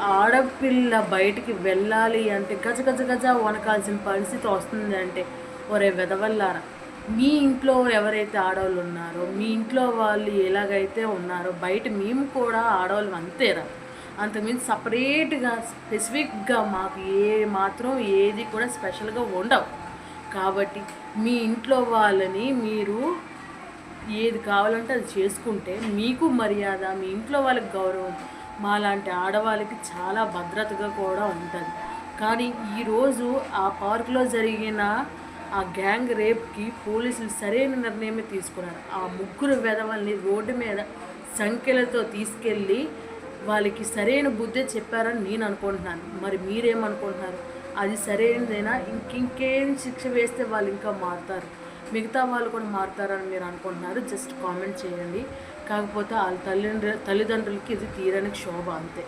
ఆడపిల్ల బయటికి వెళ్ళాలి అంటే గజ గజ గజ వనకాల్సిన పరిస్థితి వస్తుంది అంటే ఒరే వెదవల్లారా, మీ ఇంట్లో ఎవరైతే ఆడవాళ్ళు ఉన్నారో, మీ ఇంట్లో వాళ్ళు ఎలాగైతే ఉన్నారో బయట మేము కూడా ఆడవాళ్ళు అంతేరా. అంతకుమించి సపరేట్గా స్పెసిఫిక్గా మాకు మాత్రం ఏది కూడా స్పెషల్గా ఉండవు. కాబట్టి మీ ఇంట్లో వాళ్ళని మీరు ఏది కావాలంటే అది చేసుకుంటే మీకు మర్యాద, మీ ఇంట్లో వాళ్ళకి గౌరవం, మాలాంటి ఆడవాళ్ళకి చాలా భద్రతగా కూడా ఉంటుంది. కానీ ఈరోజు ఆ పార్కులో జరిగిన ఆ గ్యాంగ్ రేప్కి పోలీసులు సరైన నిర్ణయమే తీసుకున్నారు. ఆ ముగ్గురు వెధవల్ని రోడ్డు మీద సంఖ్యలతో తీసుకెళ్ళి వాళ్ళకి సరైన బుద్ధి చెప్పారని నేను అనుకుంటున్నాను. మరి మీరేమనుకుంటున్నారు? అది సరైనదేనా? ఇంకేం శిక్ష వేస్తే వాళ్ళు ఇంకా మారుతారు, మిగతా వాళ్ళు కూడా మారుతారని మీరు అనుకుంటున్నారు? జస్ట్ కామెంట్ చేయండి. కాకపోతే వాళ్ళ తల్లిదండ్రులకి ఇది తీరని క్షోభ అంతే.